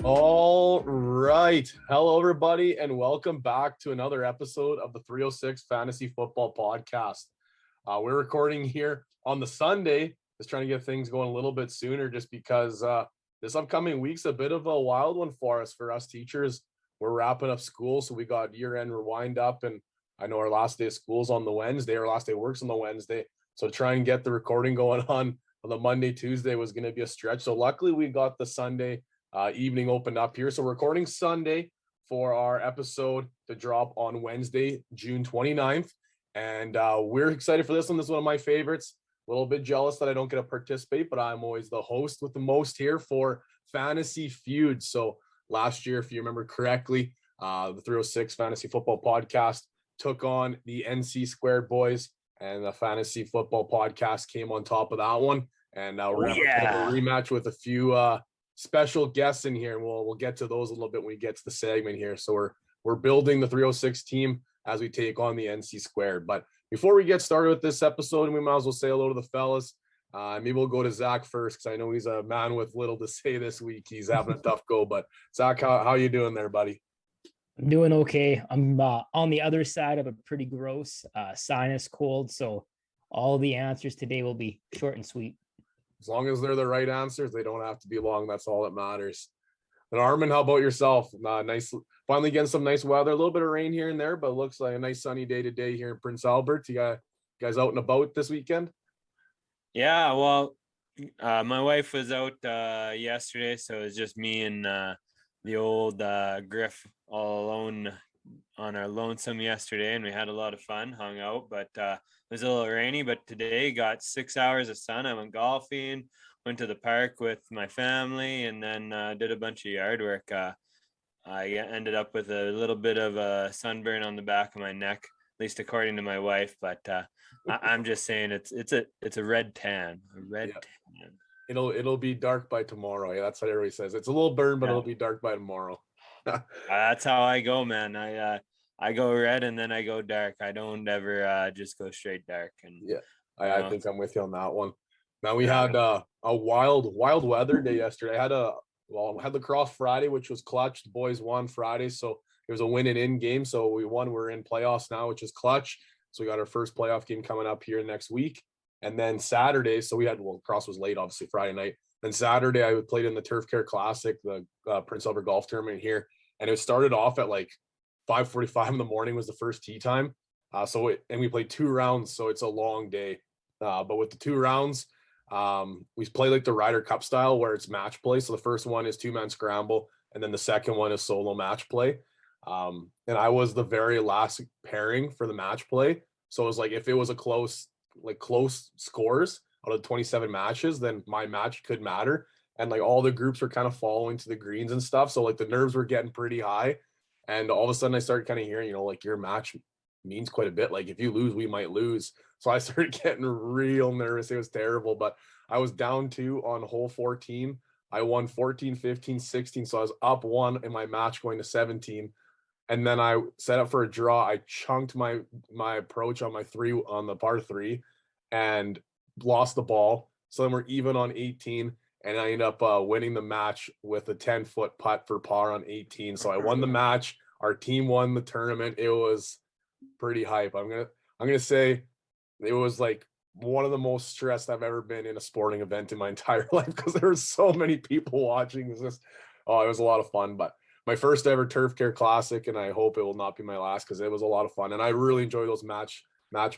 All right. Hello, everybody, and welcome back to another episode of the 306 Fantasy Football Podcast. We're recording here on the Sunday, just trying to get things going a little bit sooner, just because this upcoming week's a bit of a wild one for us teachers. We're wrapping up school, so we got year-end wind up, and I know our last day of school's on the Wednesday, our last day of work's on the Wednesday, so try and get the recording going on the Monday, Tuesday was going to be a stretch. So luckily we got the Sunday evening opened up here. So we're recording Sunday for our episode to drop on Wednesday, June 29th. And we're excited for this one. This is one of my favorites. A little bit jealous that I don't get to participate, but I'm always the host with the most here for Fantasy Feud. So last year, if you remember correctly, the 306 Fantasy Football Podcast took on the NC2 boys, and the Fantasy Football Podcast came on top of that one. And we're going to have a rematch with a few special guests in here, and we'll get to those a little bit when we get to the segment here. So we're building the 306 team as we take on the NC2. But before we get started with this episode, we might as well say hello to the fellas. Maybe we'll go to Zach first, because I know he's a man with little to say this week. He's having a tough go. But Zach, how you doing there, buddy? I'm doing okay. I'm on the other side of a pretty gross sinus cold, so all the answers today will be short and sweet. As long as they're the right answers, they don't have to be long. That's all that matters. And Armin, how about yourself? Nice, finally getting some nice weather. A little bit of rain here and there, but it looks like a nice sunny day today here in Prince Albert. You guys out and about this weekend? Yeah, well, my wife was out yesterday, so it was just me and the old Griff all alone on our lonesome yesterday, and we had a lot of fun, hung out, but it was a little rainy. But today got 6 hours of sun. I went golfing, went to the park with my family, and then did a bunch of yard work. I ended up with a little bit of a sunburn on the back of my neck, at least according to my wife, but I'm just saying it's a red tan, tan. It'll be dark by tomorrow. Yeah, that's what everybody says. It's a little burn, but it'll be dark by tomorrow. That's how I go, man. I go red and then I go dark. I don't ever just go straight dark. And yeah, I think I'm with you on that one. Now we had a wild weather day yesterday. I had lacrosse Friday, which was clutch. The boys won Friday, so it was a win and in game. So we won. We're in playoffs now, which is clutch. So we got our first playoff game coming up here next week. And then Saturday, so lacrosse was late, obviously Friday night. Then Saturday, I played in the Turf Care Classic, the Prince Albert Golf Tournament here, and it started off at like 5:45 in the morning was the first tee time. And we played 2 rounds, so it's a long day. But with the 2 rounds, we play like the Ryder Cup style, where it's match play. So the first one is 2-man scramble, and then the second one is solo match play. And I was the very last pairing for the match play. So it was like, if it was a close scores out of 27 matches, then my match could matter. And like all the groups were kind of following to the greens and stuff. So like the nerves were getting pretty high. And all of a sudden I started kind of hearing, like your match means quite a bit. Like if you lose, we might lose. So I started getting real nervous. It was terrible, but I was down 2 on hole 14. I won 14, 15, 16. So I was up 1 in my match going to 17. And then I set up for a draw. I chunked my approach on my 3 on the par 3 and lost the ball. So then we're even on 18, and I ended up winning the match with a 10-foot putt for par on 18. So I won the match. Our team won the tournament. It was pretty hype. I'm gonna say it was like one of the most stressed I've ever been in a sporting event in my entire life, because there were so many people watching. It was a lot of fun. But my first ever Turf Care Classic, and I hope it will not be my last, because it was a lot of fun. And I really enjoy those match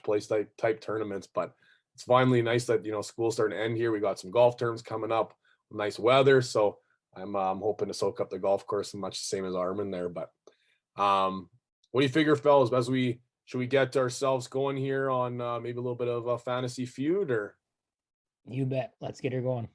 play type tournaments. But it's finally nice that school's starting to end here. We got some golf terms coming up, nice weather. So I'm hoping to soak up the golf course much the same as Armin there. But what do you figure, fellas? Should we get ourselves going here on maybe a little bit of a Fantasy Feud, or? You bet. Let's get her going.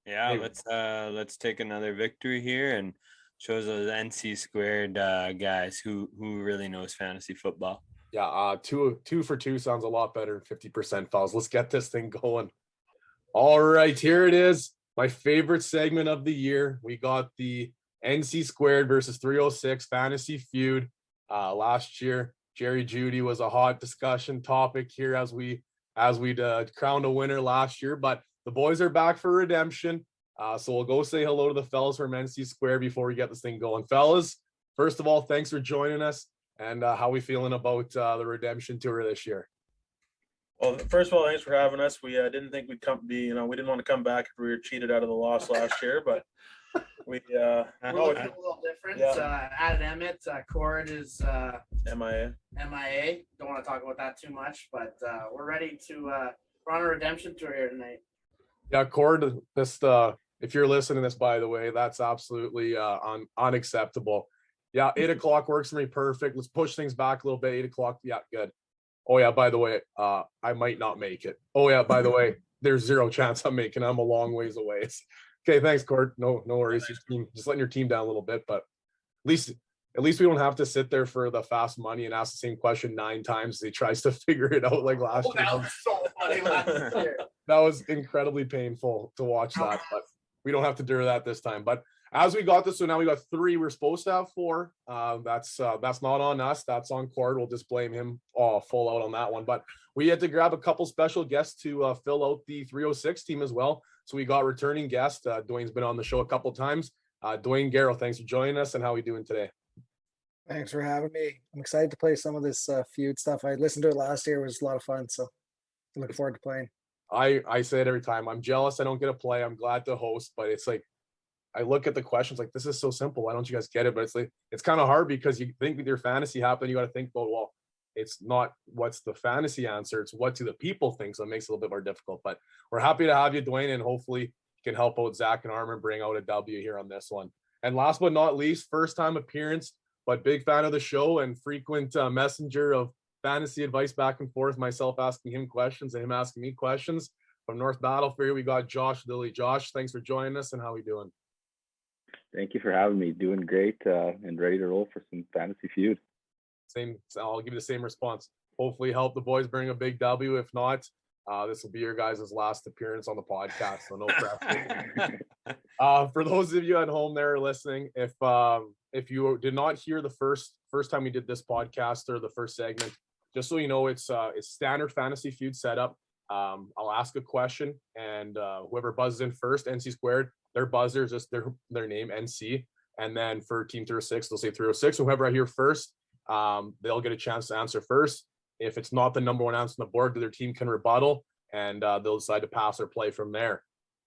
Yeah, let's take another victory here and shows those NC2 guys who really knows fantasy football. Yeah, 2 for 2 sounds a lot better than 50%, fellas. Let's get this thing going. All right, here it is. My favorite segment of the year. We got the NC2 versus 306 Fantasy Feud. Last year, Jerry Jeudy was a hot discussion topic here as we crowned a winner last year. But the boys are back for redemption. So we'll go say hello to the fellas from NC Square before we get this thing going. Fellas, first of all, thanks for joining us. And how we feeling about the Redemption Tour this year? Well, first of all, thanks for having us. We didn't think we'd we didn't want to come back if we were cheated out of the loss last year, but we're a little different. Added Emmitt, Cord is MIA. Don't want to talk about that too much, but we're ready to we're on a redemption tour here tonight. Yeah, Cord, this if you're listening to this, by the way, that's absolutely unacceptable. Yeah, 8 o'clock works for me perfect. Let's push things back a little bit. 8 o'clock. Yeah, good. Oh yeah, by the way, I might not make it. Oh yeah, by the way, there's 0 chance I'm making it. I'm a long ways away. Okay, thanks, Cord. No worries. Just letting your team down a little bit, but at least we don't have to sit there for the fast money and ask the same question 9 times as he tries to figure it out like last year. That was so funny last year. That was incredibly painful to watch that, but we don't have to do that this time. But as we got this, so now we got 3. We're supposed to have 4. That's not on us. That's on Cord. We'll just blame him full out on that one. But we had to grab a couple special guests to fill out the 306 team as well. So we got returning guest. Dwayne's been on the show a couple times. Dwayne Gareau, thanks for joining us. And how are we doing today? Thanks for having me. I'm excited to play some of this feud stuff. I listened to it last year. It was a lot of fun. So I'm looking forward to playing. I say it every time. I'm jealous I don't get to play. I'm glad to host, but it's like, I look at the questions like, this is so simple. Why don't you guys get it? But it's like, it's kind of hard because you think with your fantasy happen, you got to think about, well, it's not what's the fantasy answer. It's what do the people think. So it makes it a little bit more difficult, but we're happy to have you, Dwayne, and hopefully you can help out Zach and Armin bring out a W here on this one. And last but not least, first time appearance, but big fan of the show and frequent messenger of fantasy advice back and forth, myself asking him questions and him asking me questions. From North Battlefield, we got Josh Lilly. Josh, thanks for joining us, and how are we doing? Thank you for having me. Doing great and ready to roll for some Fantasy Feud. Same. I'll give you the same response. Hopefully help the boys bring a big W. If not, this will be your guys' last appearance on the podcast, so no pressure. For those of you at home there listening, if you did not hear the first time we did this podcast or the first segment, just so you know, it's standard Fantasy Feud setup. I'll ask a question, and whoever buzzes in first, NC Squared, their buzzer is just their name, NC. And then for Team 306, they'll say 306. Whoever I hear first, they'll get a chance to answer first. If it's not the number one answer on the board, their team can rebuttal, and they'll decide to pass or play from there.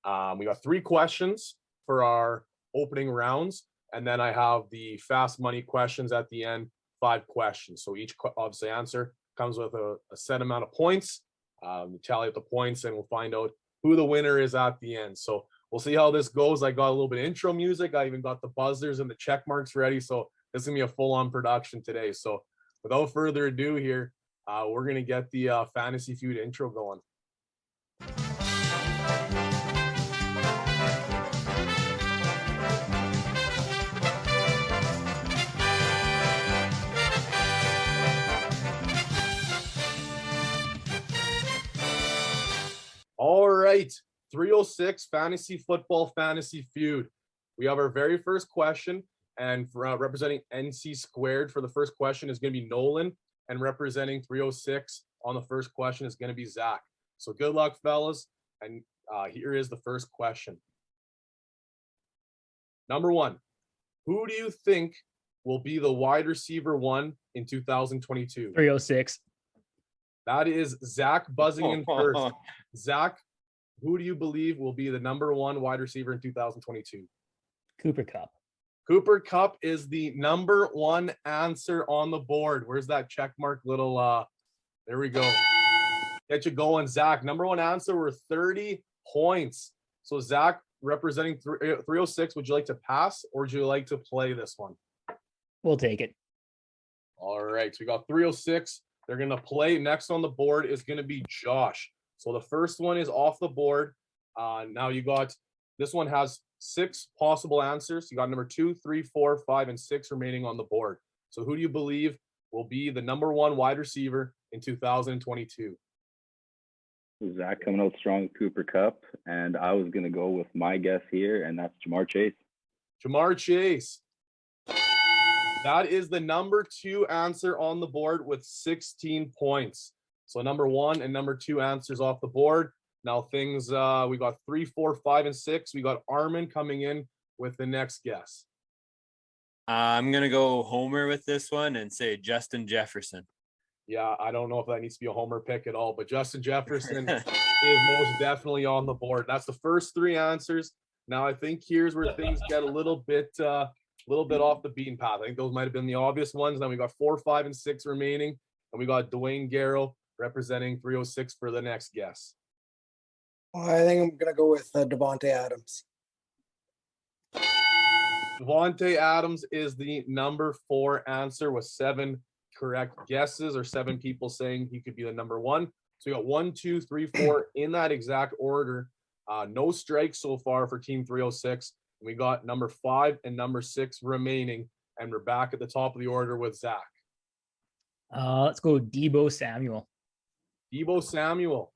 We got 3 questions for our opening rounds, and then I have the fast money questions at the end, 5 questions. So each obviously answer comes with a set amount of points. We tally up the points, and we'll find out who the winner is at the end. So we'll see how this goes. I got a little bit of intro music. I even got the buzzers and the check marks ready. So this is gonna be a full-on production today. So without further ado here, we're gonna get the Fantasy Feud intro going. All right, 306 Fantasy Football Fantasy Feud. We have our very first question, and for, representing NC Squared for the first question is going to be Nolan, and representing 306 on the first question is going to be Zach. So good luck, fellas, and here is the first question. Number 1, who do you think will be the wide receiver 1 in 2022? 306. That is Zach buzzing in first. Zach, who do you believe will be the number 1 wide receiver in 2022? Cooper Kupp. Cooper Kupp is the number 1 answer on the board. Where's that check mark little there we go. Get you going, Zach. Number 1 answer were 30 points. So Zach, representing 306, would you like to pass or would you like to play this one? We'll take it. All right, so we got 306. They're going to play. Next on the board is going to be Josh. So the first one is off the board. Now you got, this one has 6 possible answers. You got number 2, 3, 4, 5, and 6 remaining on the board. So who do you believe will be the number 1 wide receiver in 2022? Zach coming out strong with Cooper Kupp, and I was going to go with my guess here, and that's Jamar Chase. Jamar Chase. That is the number 2 answer on the board with 16 points. So number 1 and number 2 answers off the board. Now things, we got 3, 4, 5, and 6. We got Armin coming in with the next guess. I'm gonna go Homer with this one and say Justin Jefferson. Yeah, I don't know if that needs to be a homer pick at all, but Justin Jefferson is most definitely on the board. That's the first 3 answers. Now I think here's where things get a little bit off the beaten path. I think those might have been the obvious ones. Then we got 4, 5, and 6 remaining, and we got Dwayne Gareau representing 306 for the next guess. Well, I think I'm gonna go with Devontae Adams. Devontae Adams is the number 4 answer with 7 correct guesses, or 7 people saying he could be the number 1. So we got 1, 2, 3, 4 in that exact order. No strikes so far for Team 306. We got number 5 and number 6 remaining, and we're back at the top of the order with Zach. Let's go Deebo Samuel. Deebo Samuel.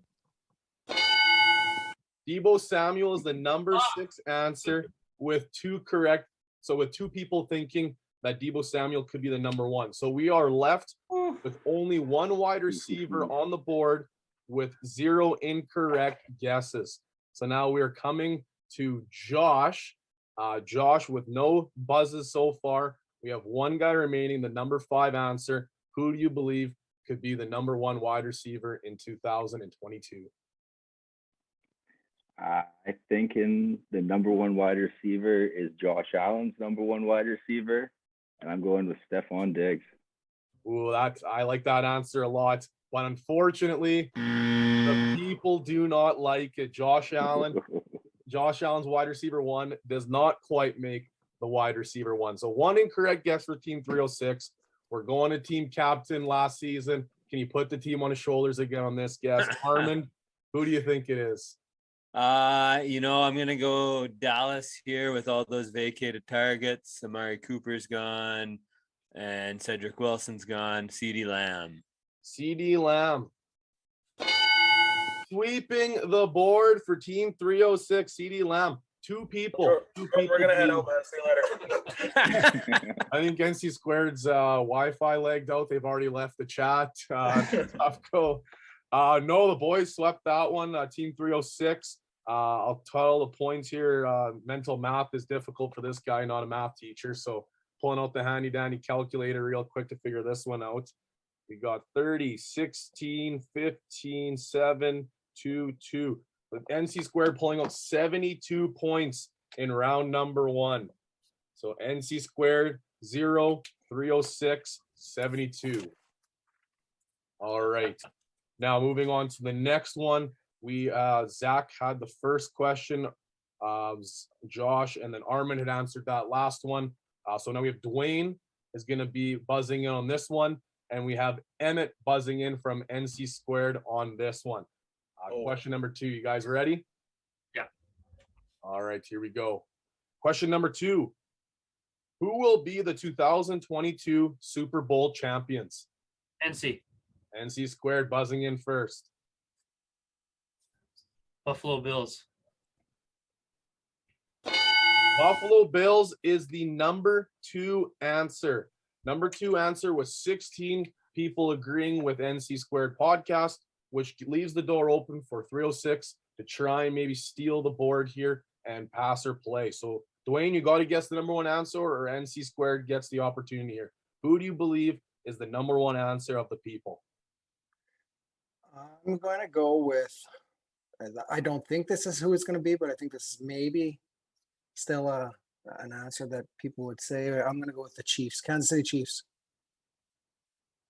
Deebo Samuel is the number 6 answer with 2 correct. So with 2 people thinking that Deebo Samuel could be the number 1. So we are left with only 1 wide receiver on the board with 0 incorrect guesses. So now we're coming to Josh. Josh with no buzzes so far. We have 1 guy remaining, the number 5 answer. Who do you believe could be the number 1 wide receiver in 2022? I think the number 1 wide receiver is Josh Allen's number 1 wide receiver, and I'm going with Stephon Diggs. Ooh, I like that answer a lot, but unfortunately, the people do not like it. Josh Allen's wide receiver 1 does not quite make the wide receiver 1. So 1 incorrect guess for Team 306. We're going to team captain last season. Can you put the team on his shoulders again on this guess? Armin, who do you think it is? I'm gonna go Dallas here with all those vacated targets. Amari Cooper's gone, and Cedric Wilson's gone. CeeDee Lamb. CeeDee Lamb. Sweeping the board for Team 306, CeeDee Lamb. 2 people. We're gonna head out, man. See you later. I think NC Squared's Wi-Fi lagged out. They've already left the chat. Tough go. No, the boys swept that one. Team 306. I'll tell the points here. Mental math is difficult for this guy, not a math teacher. So pulling out the handy dandy calculator real quick to figure this one out. We got 30, 16, 15, 7, 2, 2. With NC Squared pulling out 72 points in round number 1. So NC Squared 0, 306, 72. All right. Now moving on to the next one. We Zach had the first question. Josh and then Armin had answered that last one. So now we have Dwayne is going to be buzzing in on this one, and we have Emmitt buzzing in from NC Squared on this one. Question number 2. You guys ready? Yeah. All right, here we go. Question number 2. Who will be the 2022 Super Bowl champions? NC. NC Squared buzzing in first. Buffalo Bills. Buffalo Bills is the number 2 answer. Number 2 answer was 16 people agreeing with NC Squared Podcast, which leaves the door open for 306 to try and maybe steal the board here and pass or play. So, Dwayne, you got to guess the number 1 answer, or NC Squared gets the opportunity here. Who do you believe is the number 1 answer of the people? I'm going to go with, I don't think this is who it's going to be, but I think this is maybe still an answer that people would say. I'm going to go with the Chiefs, Kansas City Chiefs.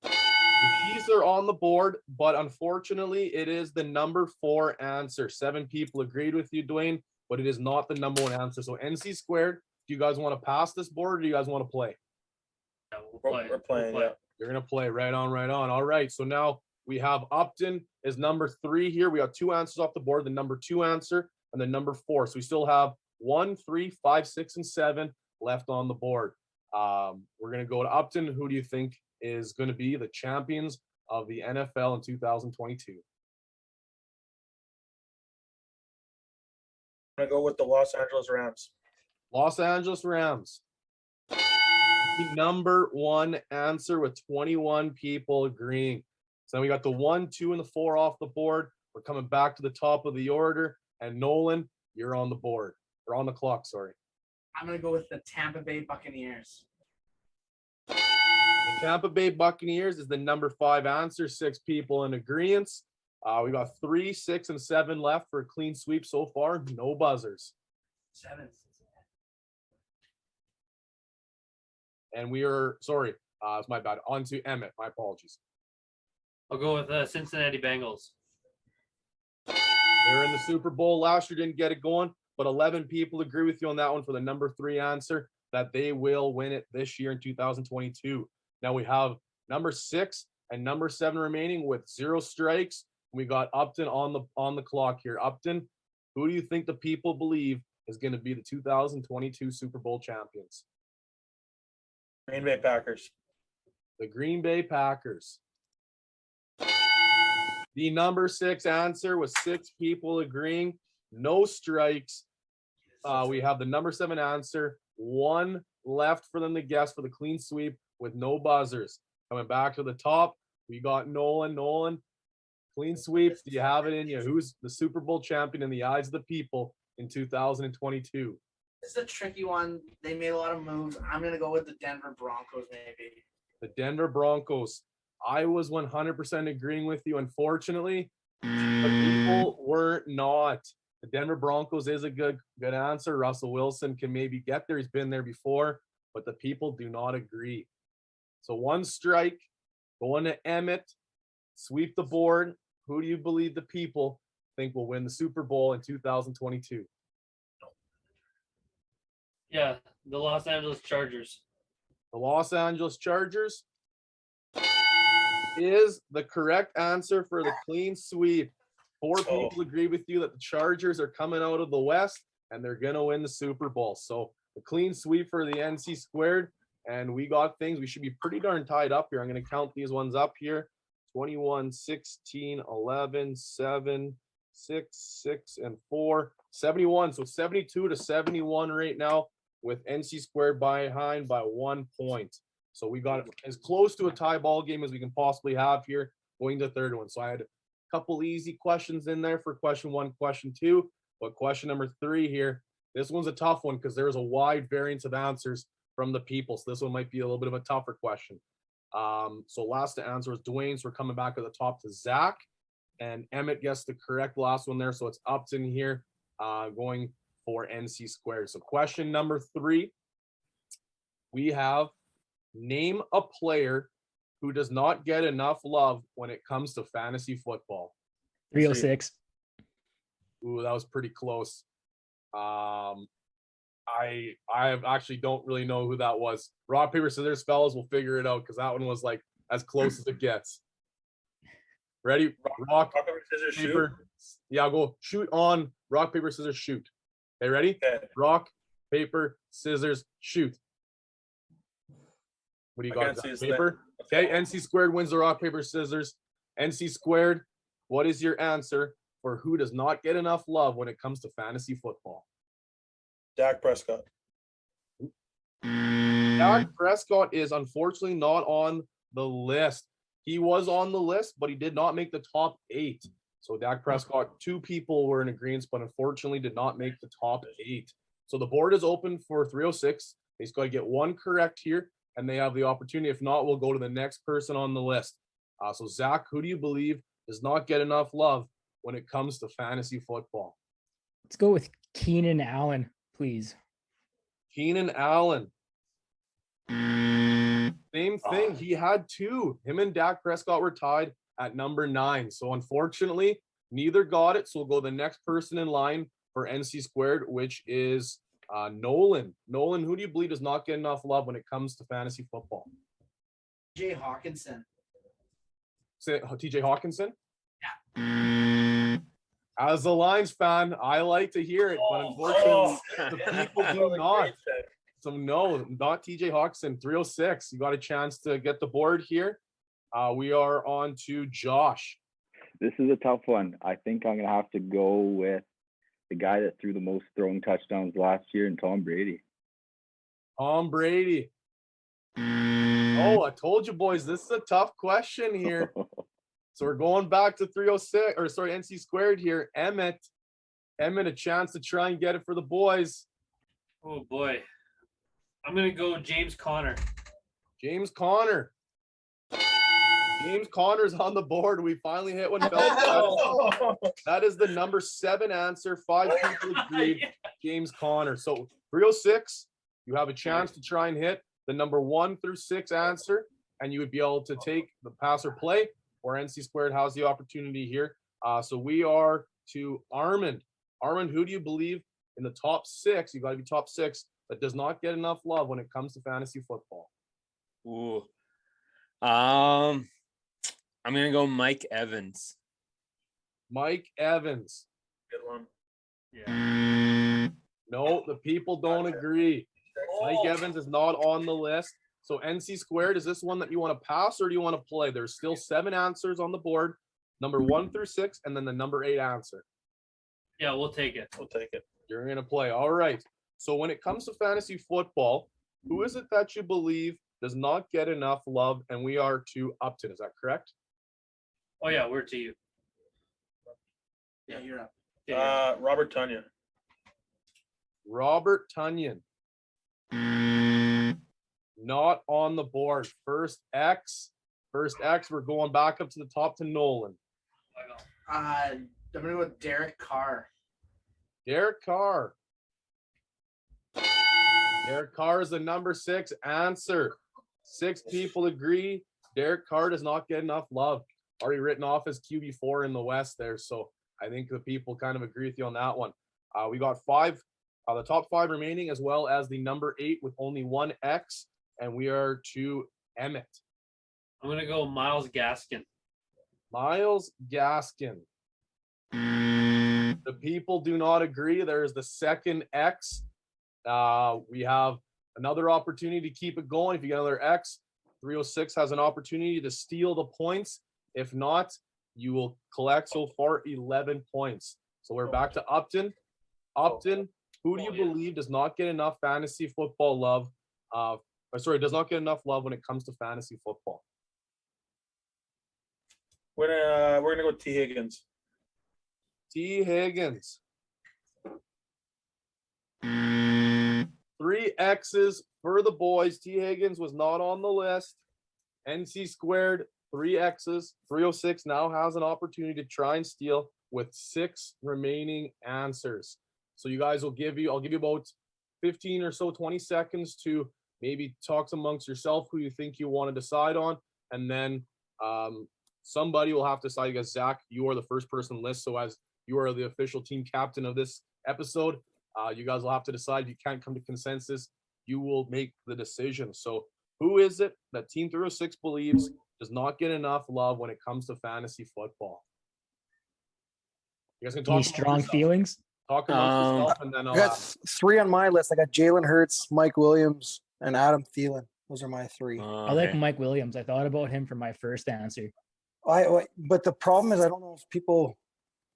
The Chiefs are on the board, but unfortunately, it is the number 4 answer. 7 people agreed with you, Dwayne, but it is not the number 1 answer. So NC Squared, do you guys want to pass this board, or do you guys want to play? Yeah, we're playing. Yeah. You're going to play. Right on, right on. All right, so now we have Upton is number 3 here. We got 2 answers off the board, the number 2 answer and the number 4. So we still have 1, 3, 5, 6, and 7 left on the board. We're going to go to Upton. Who do you think is going to be the champions of the NFL in 2022? I'm going to go with the Los Angeles Rams. Los Angeles Rams. The number 1 answer with 21 people agreeing. So we got the 1, 2, and the 4 off the board. We're coming back to the top of the order. And Nolan, you're on the board. Or on the clock, sorry. I'm going to go with the Tampa Bay Buccaneers. The Tampa Bay Buccaneers is the number 5 answer. 6 people in agreement. We got 3, 6, and 7 left for a clean sweep so far. No buzzers. 7. And we are, sorry, it's my bad. On to Emmitt. My apologies. I'll go with Cincinnati Bengals. They're in the Super Bowl last year, didn't get it going, but 11 people agree with you on that one for the number 3 answer, that they will win it this year in 2022. Now we have number 6 and number 7 remaining with 0 strikes. We got Upton on the clock here. Upton, who do you think the people believe is going to be the 2022 Super Bowl champions? Green Bay Packers. The Green Bay Packers. The number 6 answer was 6 people agreeing. No strikes. We have the number 7 answer. 1 left for them to guess for the clean sweep with no buzzers. Coming back to the top, we got Nolan. Nolan, clean sweeps. Do you have it in you? Who's the Super Bowl champion in the eyes of the people in 2022? This is a tricky one. They made a lot of moves. I'm going to go with the Denver Broncos, maybe. The Denver Broncos. I was 100% agreeing with you. Unfortunately, the people were not. The Denver Broncos is a good answer. Russell Wilson can maybe get there. He's been there before, but the people do not agree. So 1 strike, going to Emmitt, sweep the board. Who do you believe the people think will win the Super Bowl in 2022? Yeah, the Los Angeles Chargers. The Los Angeles Chargers is the correct answer for the clean sweep. 4 people agree with you that the Chargers are coming out of the West and they're going to win the Super Bowl. So the clean sweep for the NC squared. And we got things. We should be pretty darn tied up here. I'm going to count these ones up here. 21, 16, 11, 7, 6, 6, and 4. 71. So 72 to 71 right now with NC squared behind by 1 point. So we got as close to a tie ball game as we can possibly have here going to the third one. So I had a couple easy questions in there for question 1, question 2. But question number 3 here, this one's a tough one because there's a wide variance of answers from the people. So this one might be a little bit of a tougher question. So last to answer was Dwayne. So we're coming back at the top to Zach. And Emmitt gets the correct last one there. So it's Upton here going for NC squared. So question number 3, we have name a player who does not get enough love when it comes to fantasy football. 306. Ooh, that was pretty close. I actually don't really know who that was. Rock, paper, scissors, fellas, we'll figure it out because that one was like as close as it gets. Ready? Rock, paper, scissors, paper. Shoot. Yeah, I'll go shoot on rock, paper, scissors, shoot. Okay, ready? Okay. Rock, paper, scissors, shoot. What do you got? Paper? Okay, NC squared wins the rock, paper, scissors. NC squared, what is your answer for who does not get enough love when it comes to fantasy football? Dak Prescott. Dak Prescott is unfortunately not on the list. He was on the list, but he did not make the top 8. So Dak Prescott, 2 people were in agreement, but unfortunately did not make the top 8. So the board is open for 306. He's got to get 1 correct here, and they have the opportunity. If not, we'll go to the next person on the list. So Zach, who do you believe does not get enough love when it comes to fantasy football? Let's go with Keenan Allen, please. Keenan Allen. Same thing. He had 2. Him and Dak Prescott were tied at number 9. So unfortunately, neither got it. So we'll go to the next person in line for NC squared, which is Nolan. Nolan, who do you believe does not get enough love when it comes to fantasy football? TJ Hawkinson. TJ Hawkinson? Yeah. As a Lions fan, I like to hear it, but unfortunately, the people do not. So no, not TJ Hawkinson. 306. You got a chance to get the board here. We are on to Josh. This is a tough one. I think I'm going to have to go with the guy that threw the most throwing touchdowns last year, and Tom Brady. Tom Brady. Oh, I told you, boys, this is a tough question here. So we're going back to 306, or sorry, NC squared here. Emmitt, a chance to try and get it for the boys. Oh boy. I'm gonna go James Conner. James Conner's on the board. We finally hit one. That is the number 7 answer. 5 people agreed. James Conner. So 306, you have a chance to try and hit the number 1 through 6 answer, and you would be able to take the pass or play, or NC squared has the opportunity here. So we are to Armand. Armand, who do you believe in the top 6? You got to be top 6 that does not get enough love when it comes to fantasy football. Ooh. I'm gonna go Mike Evans. Mike Evans. Good one. Yeah. No, the people don't agree. Mike Evans is not on the list. So NC squared, is this one that you want to pass or do you want to play? There's still 7 answers on the board, number 1 through 6, and then the number 8 answer. Yeah, we'll take it. We'll take it. You're going to play. All right. So when it comes to fantasy football, who is it that you believe does not get enough love? And we are to Upton. Is that correct? Oh yeah, we're to you. Yeah, you're up. Yeah, Robert Tonyan. Robert Tonyan. Not on the board. First X. We're going back up to the top to Nolan. I'm gonna go with Derek Carr. Derek Carr. Derek Carr is the number 6 answer. 6 people agree. Derek Carr does not get enough love. Already written off as QB4 in the West there. So I think the people kind of agree with you on that one. We got 5, the top 5 remaining, as well as the number 8 with only 1 X. And we are to Emmitt. I'm gonna go Miles Gaskin. Miles Gaskin. The people do not agree. There's the second X. We have another opportunity to keep it going. If you get another X, 306 has an opportunity to steal the points. If not, you will collect so far 11 points. So we're back to Upton. Upton, who do you believe does not get enough fantasy football love? Does not get enough love when it comes to fantasy football? We're gonna go T. Higgins. T. Higgins. 3 X's for the boys. T. Higgins was not on the list. NC squared, 3 X's. 306 now has an opportunity to try and steal with 6 remaining answers. So you guys I'll give you about 15 or so, 20 seconds to maybe talk amongst yourself who you think you want to decide on. And then somebody will have to decide. Because Zach, you are the first person on the list. So as you are the official team captain of this episode, you guys will have to decide. If you can't come to consensus, you will make the decision. So who is it that Team 306 believes does not get enough love when it comes to fantasy football? You guys can talk. Any strong feelings? Talk amongst yourself, and then I I'll got ask. 3 on my list. I got Jalen Hurts, Mike Williams, and Adam Thielen. Those are my 3. I like Mike Williams. I thought about him for my first answer. But the problem is I don't know if people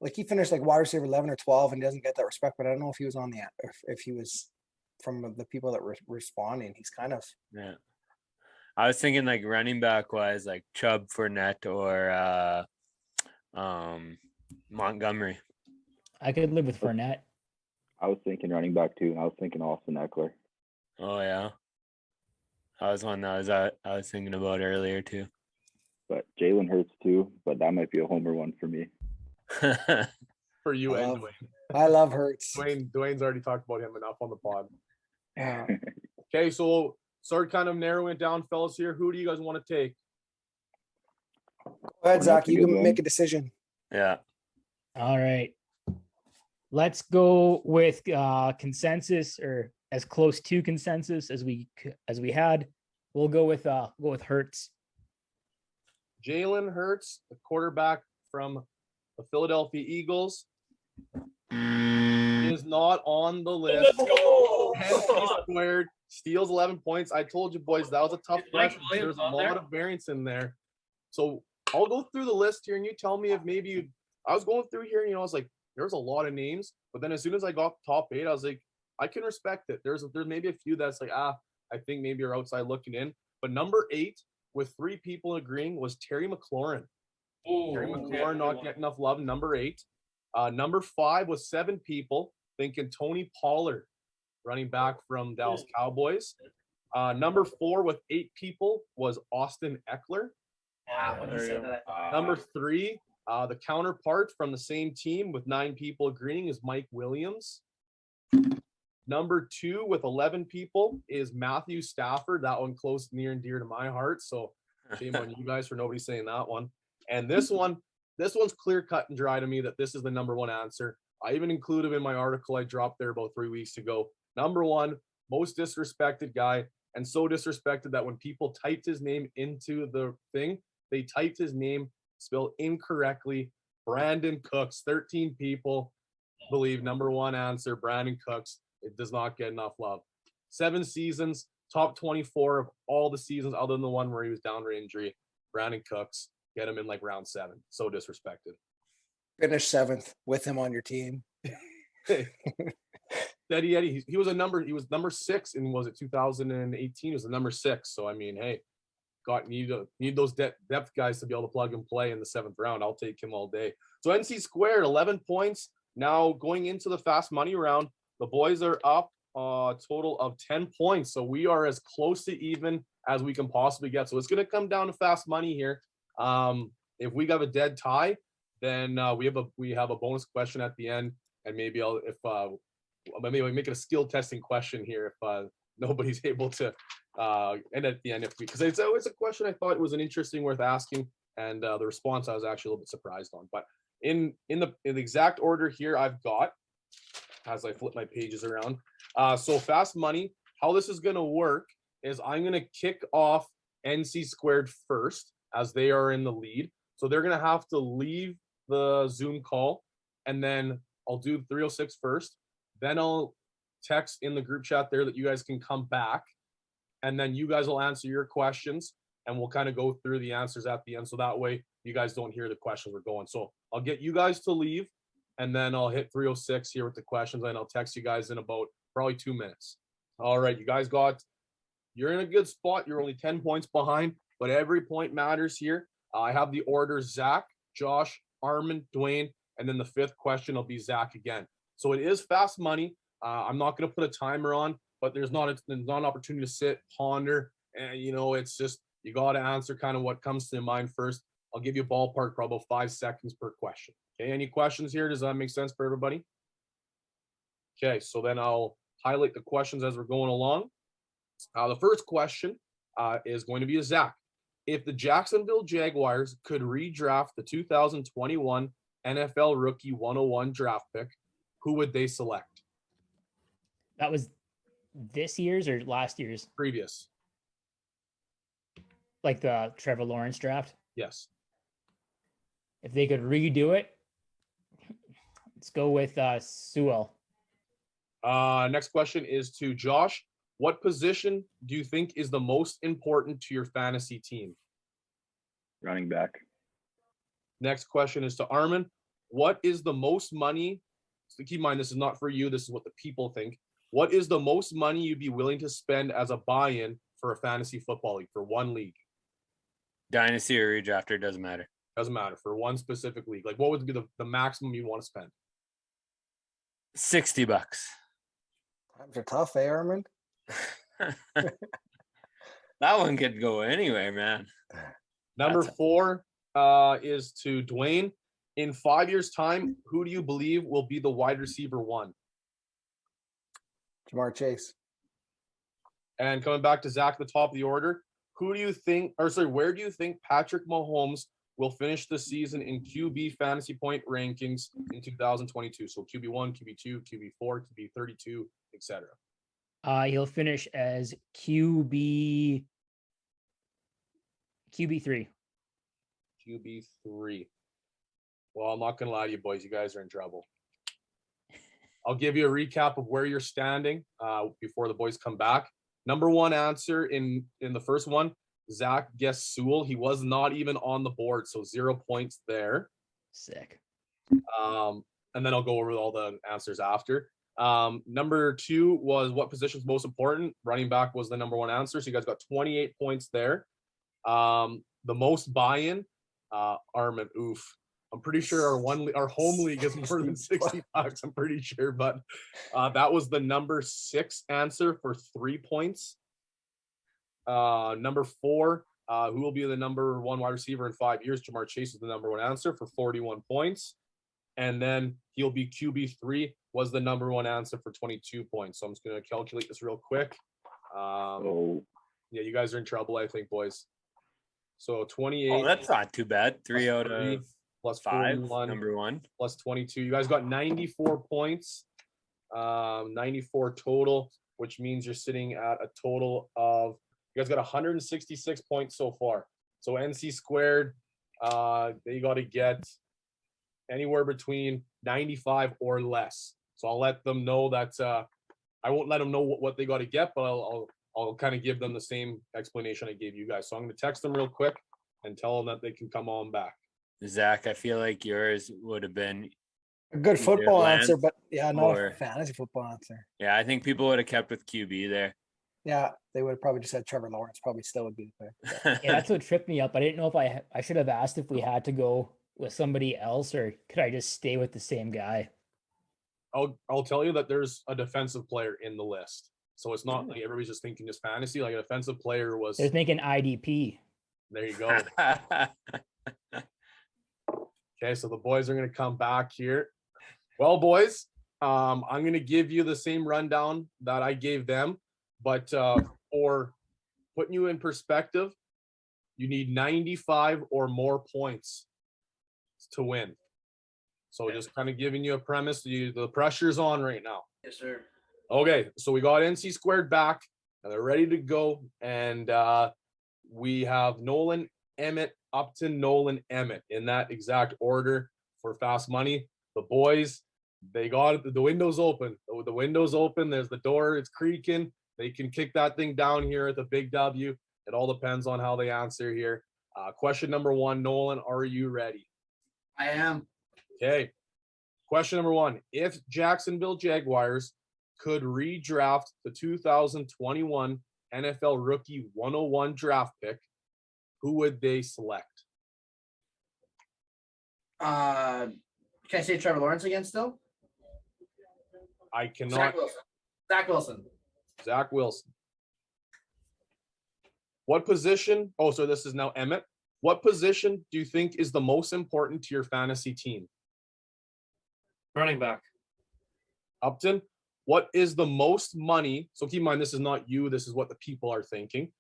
like he finished like wide receiver 11 or 12 and doesn't get that respect. But I don't know if he was on if he was from the people that were responding. He's kind of I was thinking like running back wise, like Chubb, Fournette, or Montgomery. I could live with Fournette. I was thinking running back too. I was thinking Austin Eckler. Oh yeah, that was one that I was thinking about earlier too. But Jalen Hurts too. But that might be a homer one for me. For you and love- Dwayne. I love Hurts. Dwayne's already talked about him enough on the pod. Yeah. Okay, so start kind of narrowing it down, fellas. Here, who do you guys want to take? Go ahead, Zach. That's a You good can one. make a decision. Yeah. All right. Let's go with consensus, or as close to consensus as we had. We'll go with Hurts. Jalen Hurts, the quarterback from the Philadelphia Eagles, is not on the list. Let's go. NC squared, steals 11 points. I told you, boys, that was a tough Is Mike question. Williams There's a on lot there? of variance in there. So I'll go through the list here, and you tell me if maybe you. I was going through here, and I was like, there's a lot of names, but then as soon as I got top 8, I was like, I can respect it. There's maybe a few that's like, I think maybe you're outside looking in. But number 8, with 3 people agreeing, was Terry McLaurin. Oh, Terry okay, McLaurin not getting enough love. Number 8. Number 5 was 7 people thinking Tony Pollard, running back from Dallas Cowboys. Number 4 with 8 people was Austin Eckler. Yeah, when you There you said go. that. Number 3, the counterpart from the same team with 9 people agreeing is Mike Williams. Number 2 with 11 people is Matthew Stafford. That one close, near and dear to my heart. So shame on you guys for nobody saying that one. And this one's clear cut and dry to me that this is the number 1 answer. I even included in my article I dropped there about 3 weeks ago. Number 1, most disrespected guy, and so disrespected that when people typed his name into the thing, they typed his name spelled incorrectly. Brandon Cooks. 13 people believe number 1 answer, Brandon Cooks. It does not get enough love. 7 seasons, top 24 of all the seasons other than the one where he was down for injury. Brandon Cooks, get him in like round 7. So disrespected. Finish 7th with him on your team. Eddie, he was number 6 in, was it 2018? He was the number 6. So I mean, hey, need those depth guys to be able to plug and play in the 7th round. I'll take him all day. So NC squared 11 points. Now going into the fast money round, the boys are up a total of 10 points. So we are as close to even as we can possibly get. So it's going to come down to fast money here. If we have a dead tie, then we have a bonus question at the end, and maybe maybe make it a skill testing question here if nobody's able to end at the end, because it's always a question I thought was an interesting worth asking, and the response I was actually a little bit surprised on. But in the exact order here I've got, as I flip my pages around, so fast money, how this is going to work is I'm going to kick off NC squared first, as they are in the lead. So they're going to have to leave the Zoom call, and then I'll do 306 first. Then I'll text in the group chat there that you guys can come back, and then you guys will answer your questions, and we'll kind of go through the answers at the end. So that way you guys don't hear the questions we're going. So I'll get you guys to leave, and then I'll hit 306 here with the questions, and I'll text you guys in about probably 2 minutes. All right, you guys you're in a good spot. You're only 10 points behind, but every point matters here. I have the order: Zach, Josh, Armin, Dwayne, and then the 5th question will be Zach again. So it is fast money. I'm not going to put a timer on, but there's not an opportunity to sit, ponder, and it's just you got to answer kind of what comes to your mind first. I'll give you a ballpark, probably 5 seconds per question. Okay, any questions here? Does that make sense for everybody? Okay, so then I'll highlight the questions as we're going along. The first question is going to be to Zach. If the Jacksonville Jaguars could redraft the 2021 NFL Rookie 101 draft pick, who would they select? That was this year's or last year's? Previous. Like the Trevor Lawrence draft? Yes. If they could redo it, let's go with Sewell. Next question is to Josh. What position do you think is the most important to your fantasy team? Running back. Next question is to Armin. What is the most money? So keep in mind, this is not for you. This is what the people think. What is the most money you'd be willing to spend as a buy-in for a fantasy football league, for one league? Dynasty or redrafter, doesn't matter. Doesn't matter. For one specific league. Like, what would be the maximum you want to spend? $60. Times are tough, eh, Armin? That one could go anywhere, man. Number 4 is to Dwayne. In 5 years' time, who do you believe will be the wide receiver 1? Jamar Chase. And coming back to Zach at the top of the order, where do you think Patrick Mahomes will finish the season in QB fantasy point rankings in 2022? So QB1, QB2, QB4, QB32, etc. He'll finish as QB3. QB3. Well, I'm not going to lie to you, boys. You guys are in trouble. I'll give you a recap of where you're standing before the boys come back. Number 1 answer in the first one, Zach guessed Sewell. He was not even on the board, so 0 points there. Sick. And then I'll go over all the answers after. Number 2 was what position is most important. Running back was the number 1 answer, so you guys got 28 points there. The most buy-in, Armin, oof. I'm pretty sure our home league is more than 60 bucks. I'm pretty sure, but that was the number 6 answer for 3 points. Number 4, who will be the number 1 wide receiver in 5 years? Jamar Chase is the number 1 answer for 41 points. And then he'll be QB3 was the number 1 answer for 22 points. So I'm just going to calculate this real quick. Yeah, you guys are in trouble, I think, boys. So 28. Oh, that's not too bad. 3 out of plus 5, 41, number 1. plus 22. You guys got 94 points, 94 total, which means you're sitting at a total of, you guys got 166 points so far. So NC squared, they got to get anywhere between 95 or less. So I'll let them know that I won't let them know what they got to get, but I'll kind of give them the same explanation I gave you guys. So I'm going to text them real quick and tell them that they can come on back. Zach, I feel like yours would have been A good football Lance answer, but yeah, not or- a fantasy football answer. Yeah, I think people would have kept with QB there. Yeah, they would have probably just said Trevor Lawrence. Probably still would be the pick. Yeah, that's what tripped me up. I didn't know if I should have asked if we had to go with somebody else or could I just stay with the same guy? I'll tell you that there's a defensive player in the list. So it's not like everybody's just thinking just fantasy. Like a defensive player was. They're thinking IDP. There you go. Okay, so the boys are going to come back here. Well, boys, I'm going to give you the same rundown that I gave them, but for putting you in perspective, you need 95 or more points to win. So just kind of giving you a premise. The pressure's on right now. Yes, sir. Okay, so we got NC squared back, and they're ready to go. And we have Nolan, Emmitt, Upton, Nolan, Emmitt in that exact order for fast money. The boys, they got it. The window's open. The window's open. There's the door. It's creaking. They can kick that thing down here at the big W. It all depends on how they answer here. Question number 1, Nolan, are you ready? I am. Okay. Question number 1. If Jacksonville Jaguars could redraft the 2021 NFL Rookie 101 draft pick, who would they select? Can I say Trevor Lawrence again still? I cannot. Zach Wilson. Zach Wilson. Zach Wilson. What position? Oh, so this is now Emmitt. What position do you think is the most important to your fantasy team? Running back. Upton, what is the most money? So keep in mind, this is not you. This is what the people are thinking.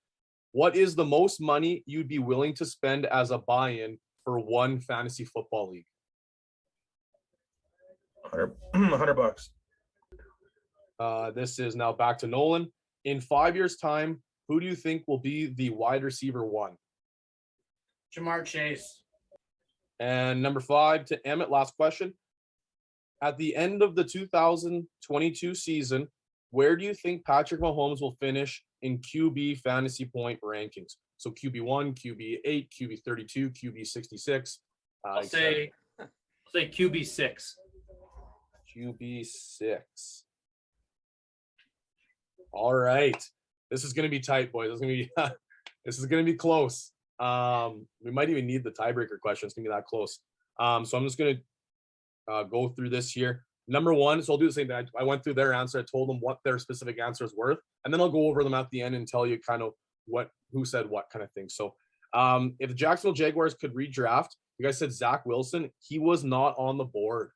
What is the most money you'd be willing to spend as a buy-in for one fantasy football league? 100 bucks. This is now back to Nolan. In 5 years' time, who do you think will be the wide receiver 1? Jamar Chase. And number 5 to Emmitt, last question. At the end of the 2022 season, where do you think Patrick Mahomes will finish in QB fantasy point rankings? So QB1, QB8, QB32, QB66. I'll say QB6. QB6. All right. This is going to be tight, boys. This is going to be close. We might even need the tiebreaker question. It's going to be that close. So I'm just going to go through this here. Number 1, so I'll do the same thing. I went through their answer. I told them what their specific answer is worth, and then I'll go over them at the end and tell you kind of who said what kind of thing. So if the Jacksonville Jaguars could redraft, you guys said Zach Wilson. He was not on the board.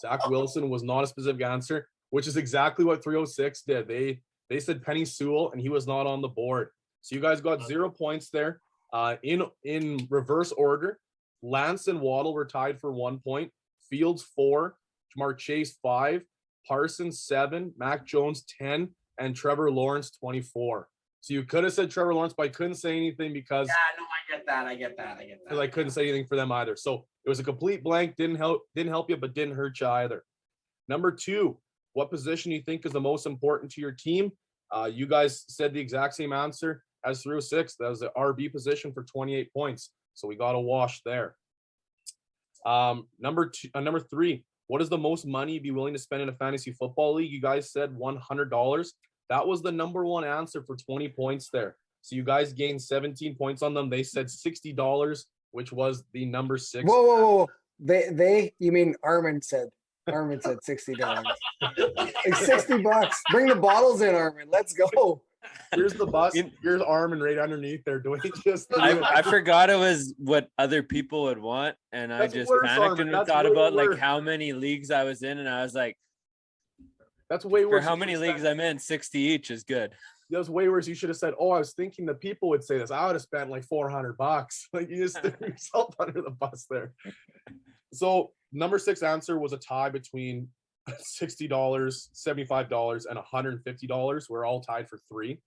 Zach Wilson was not a specific answer, which is exactly what 306 did. They said Penny Sewell, and he was not on the board. So you guys got 0 points there. In reverse order, Lance and Waddle were tied for 1 point. Fields 4, Jamar Chase 5, Parsons 7, Mac Jones 10, and Trevor Lawrence 24. So you could have said Trevor Lawrence, but I couldn't say anything because I get that. because I couldn't say anything for them either. So it was a complete blank. Didn't help you, but didn't hurt you either. Number 2, what position do you think is the most important to your team? You guys said the exact same answer as 306. That was the RB position for 28 points. So we got a wash there. Number 3, what is the most money you'd be willing to spend in a fantasy football league? You guys said $100. That was the number 1 answer for 20 points there. So you guys gained 17 points on them. They said $60 which was the number 6. Whoa. You mean Armin said $60. Like $60. Bring the bottles in, Armin. Let's go. Here's the bus. Here's Armin right underneath there doing just. I forgot it was what other people would want, and I just panicked and thought about like how many leagues I was in, and I was like, "That's way worse." For how many leagues I'm in, 60 each is good. That was way worse. You should have said, "Oh, I was thinking the people would say this." I would have spent like $400. Like you just threw yourself under the bus there. So number 6 answer was a tie between $60, $75, and $150. We're all tied for 3.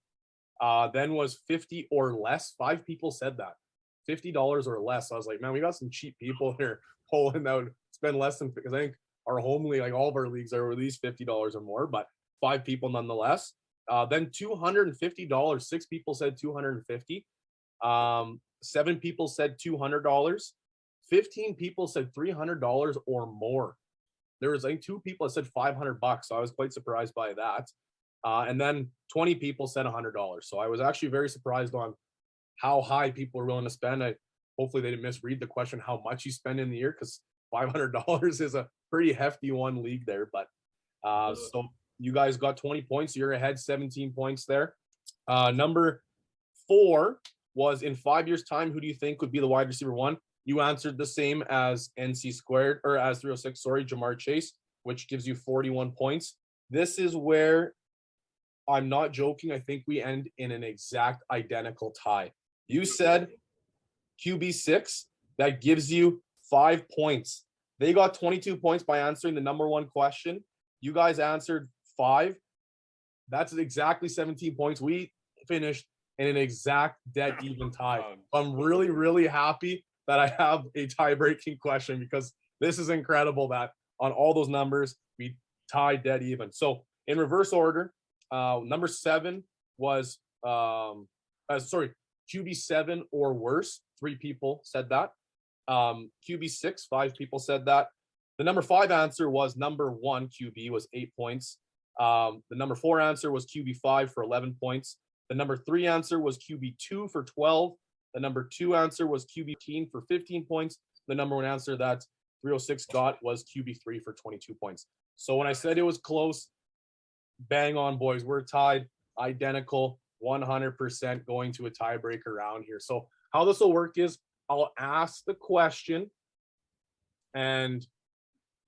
Then was 50 or less. 5 people said that. $50 or less. I was like, man, we got some cheap people here pulling that would spend less than, because I think our home league, like all of our leagues, are at least $50 or more, but 5 people nonetheless. Then $250. 6 people said $250. 7 people said $200. 15 people said $300 or more. There was, I think, 2 people that said $500. So I was quite surprised by that. And then 20 people said $100. So I was actually very surprised on how high people are willing to spend. Hopefully they didn't misread the question, how much you spend in the year, because $500 is a pretty hefty one league there. But so you guys got 20 points. You're ahead 17 points there. Number 4 was, in 5 years' time, who do you think would be the wide receiver 1? You answered the same as NC squared, or as 306, Jamar Chase, which gives you 41 points. This is where, I'm not joking, I think we end in an exact identical tie. You said QB6, that gives you 5 points. They got 22 points by answering the number 1 question. You guys answered 5. That's exactly 17 points. We finished in an exact dead even tie. I'm really, really happy that I have a tie-breaking question, because this is incredible that on all those numbers, we tied dead even. So in reverse order, number 7 was, QB7 or worse. 3 people said that. QB6, 5 people said that. The number 5 answer was number 1 QB, was 8 points. The number 4 answer was QB5 for 11 points. The number 3 answer was QB2 for 12. The number 2 answer was QB15 for 15 points. The number 1 answer that 306 got was QB3 for 22 points. So when I said it was close, bang on, boys. We're tied, identical, 100% going to a tiebreaker round here. So how this will work is, I'll ask the question, and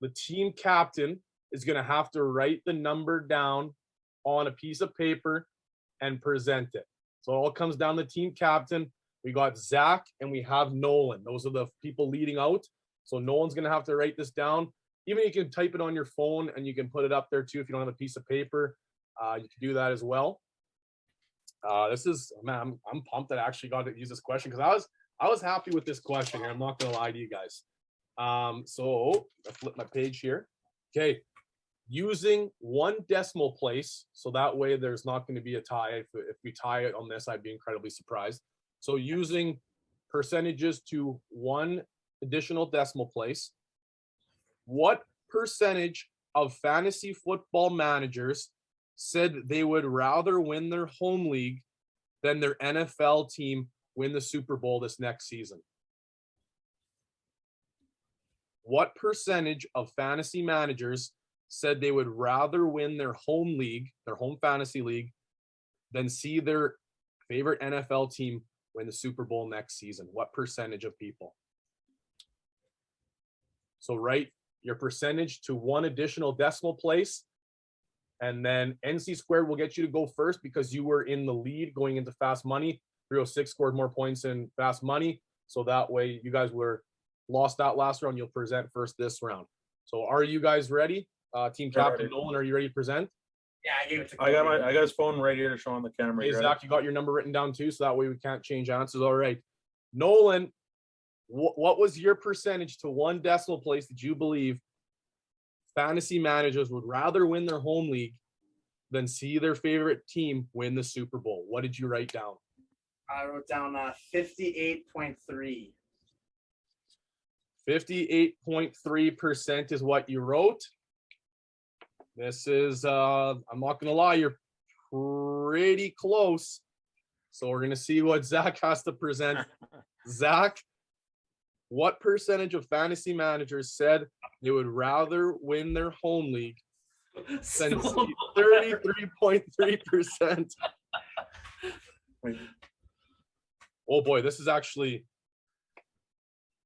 the team captain is going to have to write the number down on a piece of paper and present it. So it all comes down to team captain. We got Zach and we have Nolan. Those are the people leading out. So Nolan's going to have to write this down. Even you can type it on your phone and you can put it up there too if you don't have a piece of paper. You can do that as well. This is, man, I'm pumped that I actually got to use this question, because I was happy with this question here. I'm not going to lie to you guys. So I flip my page here. Okay. Using 1 decimal place, so that way there's not going to be a tie. If we tie it on this, I'd be incredibly surprised. So using percentages to 1 additional decimal place, what percentage of fantasy football managers said they would rather win their home league than their NFL team win the Super Bowl this next season? What percentage of fantasy managers said they would rather win their home league, their home fantasy league, than see their favorite NFL team win the Super Bowl next season? What percentage of people? So write your percentage to 1 additional decimal place, and then NC squared will get you to go first because you were in the lead going into fast money. 306 scored more points in fast money, so that way you guys lost that last round. You'll present first this round. So are you guys ready? Team captain Nolan, are you ready to present? Yeah, I gave it to I got his phone right here to show on the camera. Hey, Zach, you got your number written down too, so that way we can't change answers. All right. Nolan, what was your percentage to 1 decimal place that you believe fantasy managers would rather win their home league than see their favorite team win the Super Bowl? What did you write down? I wrote down 58.3. 58.3% is what you wrote. This is, I'm not going to lie, you're pretty close. So we're going to see what Zach has to present. Zach, What percentage of fantasy managers said they would rather win their home league than see 33.3%? Oh boy, this is actually.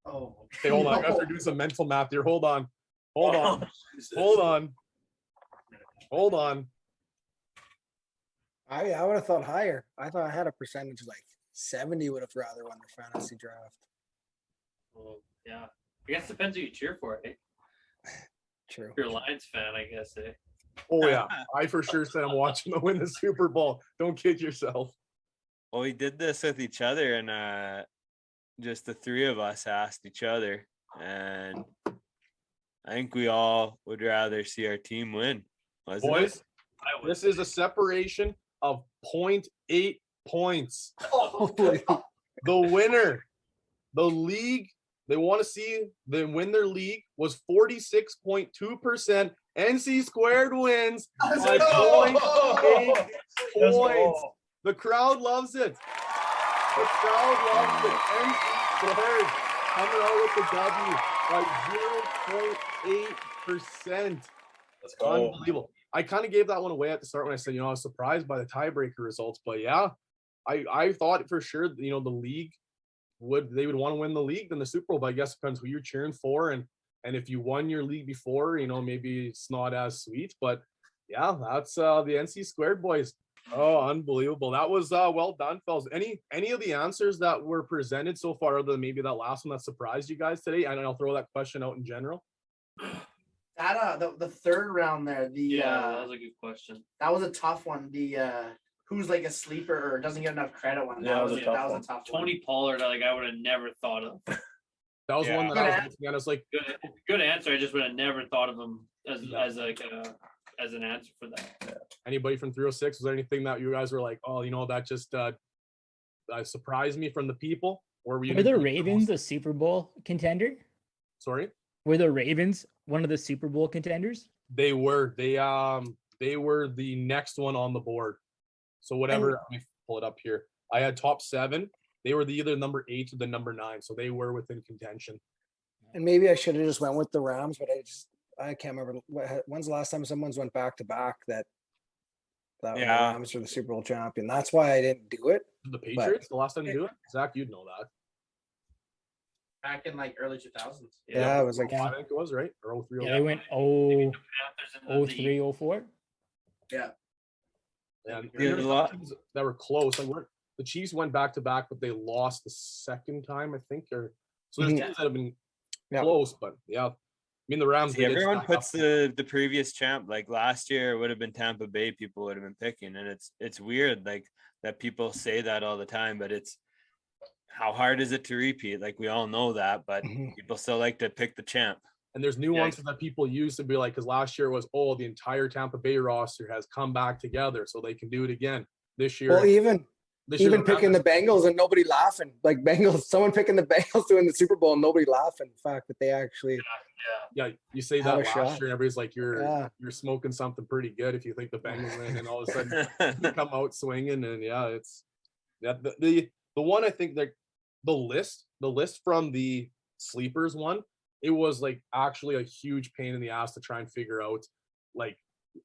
Oh. Okay, hold on. I have to do some mental math here. Hold on. I would have thought higher. I thought I had a percentage like 70 would have rather won their fantasy draft. Well, yeah. I guess it depends who you cheer for, eh? True. If you're a Lions fan, I guess, eh? Oh yeah, I for sure said I'm watching them win the Super Bowl. Don't kid yourself. Well, we did this with each other, and just the three of us asked each other, and I think we all would rather see our team win. Wasn't Boys, it? this is a separation of 0.8 points. Holy. The winner, the league, they want to see them win their league was 46.2%. NC squared wins by 0.8 points. The crowd loves it. The crowd loves it. NC squared coming out with the W by 0.8%. Let's go. Unbelievable. I kind of gave that one away at the start when I said, I was surprised by the tiebreaker results, but yeah, I thought for sure, the league they would want to win the league than the Super Bowl, but I guess it depends who you're cheering for. And if you won your league before, maybe it's not as sweet, but yeah, that's the NC squared boys. Oh, unbelievable. That was well done, fellas. Any of the answers that were presented so far, other than maybe that last one that surprised you guys today? And I'll throw that question out in general. That the third round there, That was a good question. that was a tough one. The who's like a sleeper or doesn't get enough credit one. Yeah, That it was was a a tough one. tough one. Tony Pollard, I would have never thought of. That was one that I was looking at. I was like, Good answer. I just would have never thought of him as an answer for that. anybody from 306? Was there anything that you guys were like, oh, that just surprised me from the people? Or were Were the Ravens a Super Bowl contender? Sorry? Were the Ravens one of the Super Bowl contenders? They were. They were the next one on the board. So whatever, let me pull it up here. I had top 7. They were either number 8 or the number 9. So they were within contention. And maybe I should have just went with the Rams, but I can't remember when's the last time someone's went back to back that the Rams were the Super Bowl champion. That's why I didn't do it. The Patriots, the last time you do it? Zach, you'd know that. Back in like early 2000s. Yeah, it was like I think it was, right? Or 03. Yeah, they went Maybe the Panthers in the 03, 04. Yeah. Yeah, Yeah, there's a lot. teams that were close. Like the Chiefs went back to back, but they lost the second time, I think. So there's teams that have been close, but yeah. I mean, the Rams. See, everyone puts the previous champ. Like last year, it would have been Tampa Bay. People would have been picking, and it's weird, like that people say that all the time. But it's how hard is it to repeat? Like we all know that, but people still like to pick the champ. And there's nuances that people use to be like, because last year was, the entire Tampa Bay roster has come back together, so they can do it again this year. Well, even picking the Bengals and nobody laughing. Like someone picking the Bengals doing the Super Bowl and nobody laughing. The fact that they actually you say that last shot. year, everybody's like, you're smoking something pretty good if you think the Bengals win, and all of a sudden you come out swinging, and it's the one I think that the list from the sleepers one, it was like actually a huge pain in the ass to try and figure out like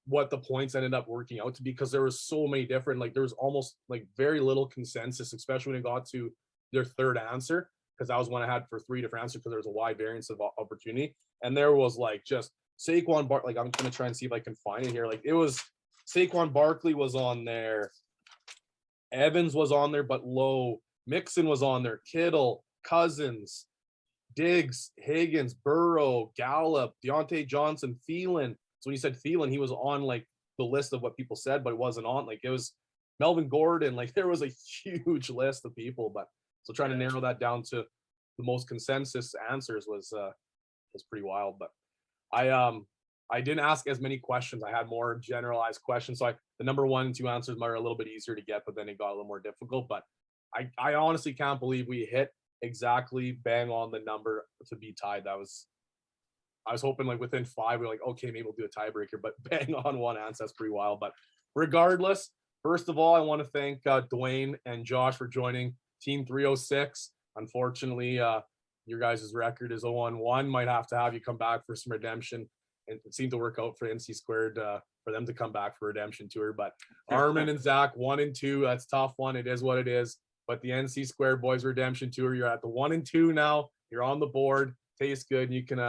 what the points ended up working out to, because there was so many different, like there was almost like very little consensus, especially when it got to their third answer, because that was one I had for 3 different answers because there was a wide variance of opportunity. And there was like just Saquon like I'm gonna try and see if I can find it here. Like it was Saquon Barkley was on there, Evans was on there but low, Mixon was on there, Kittle, Cousins, Diggs, Higgins, Burrow, Gallup, Deontay Johnson, Thielen. So when you said Thielen, he was on like the list of what people said, but it wasn't on. Like it was Melvin Gordon. Like there was a huge list of people, but so trying to narrow that down to the most consensus answers was pretty wild. But I didn't ask as many questions. I had more generalized questions. So the number 1 and 2 answers were a little bit easier to get, but then it got a little more difficult. But I honestly can't believe we hit exactly bang on the number to be tied. I was hoping like within 5, we're like, okay, maybe we'll do a tiebreaker, but bang on one answer, that's pretty wild. But regardless, first of all, I want to thank Dwayne and Josh for joining Team 306. Unfortunately, your guys' record is 0-1. Might have to have you come back for some redemption. And it seemed to work out for NC Squared for them to come back for redemption tour. But Armin and Zach 1-2. That's a tough one. It is what it is. But the NC Squared boys redemption tour, you're at the 1-2 now. You're on the board. Tastes good. And you can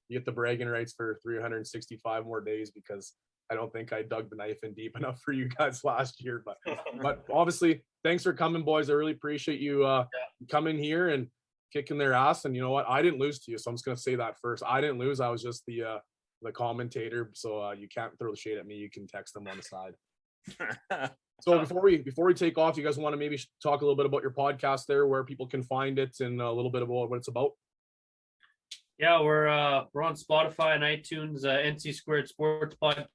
you get the bragging rights for 365 more days, because I don't think I dug the knife in deep enough for you guys last year. But obviously, thanks for coming, boys. I really appreciate you coming here and kicking their ass. And you know what? I didn't lose to you, so I'm just gonna say that first. I didn't lose. I was just the commentator. So you can't throw the shade at me. You can text them on the side. So before we take off, you guys want to maybe talk a little bit about your podcast there, where people can find it, and a little bit about what it's about? Yeah, we're on Spotify and iTunes, NC Squared Sports Podcast.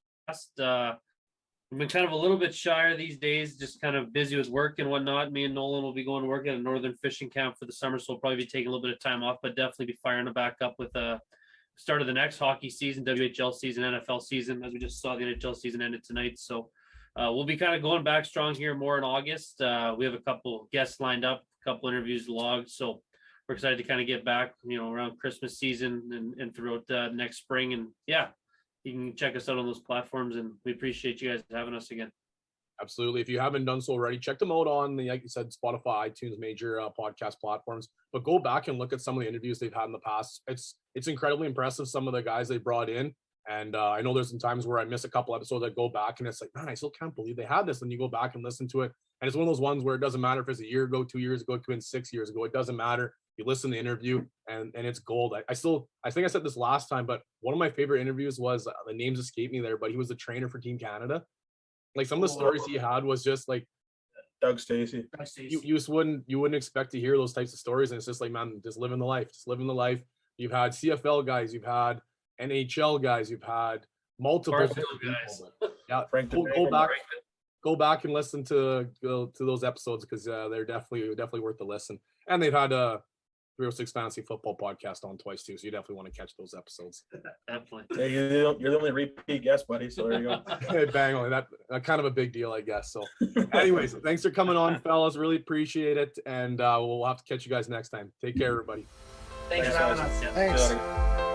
We've been kind of a little bit shyer these days, just kind of busy with work and whatnot. Me and Nolan will be going to work at a northern fishing camp for the summer, so we'll probably be taking a little bit of time off, but definitely be firing it back up with start of the next hockey season, WHL season, NFL season, as we just saw the NHL season ended tonight. So we'll be kind of going back strong here more in August. We have a couple guests lined up, a couple interviews logged, so we're excited to kind of get back, around Christmas season and throughout next spring. And yeah, you can check us out on those platforms, and we appreciate you guys having us again. Absolutely. If you haven't done so already, check them out on the, like you said, Spotify, iTunes, major podcast platforms. But go back and look at some of the interviews they've had in the past. It's incredibly impressive, some of the guys they brought in. And I know there's some times where I miss a couple episodes that go back, and it's like, man, I still can't believe they had this. And you go back and listen to it, and it's one of those ones where it doesn't matter if it's a year ago, 2 years ago, it could have been 6 years ago. It doesn't matter. You listen to the interview, and it's gold. I think I said this last time, but one of my favorite interviews was, the names escape me there, but he was the trainer for Team Canada. Like, some of the stories he had was just like Doug Stacey. You just wouldn't expect to hear those types of stories, and it's just like, man, just living the life. You've had CFL guys, you've had NHL guys, you've had multiple guys. Yeah, go back and listen to those episodes, because they're definitely worth the listen. And they've had a 306 Fantasy Football podcast on twice too, so you definitely want to catch those episodes. Definitely. Yeah, you're the only repeat guest, buddy. So there you go. Hey, bang on that kind of a big deal, I guess. So, anyways, thanks for coming on, fellas. Really appreciate it, and we'll have to catch you guys next time. Take care, everybody. Thanks for having us. Thanks.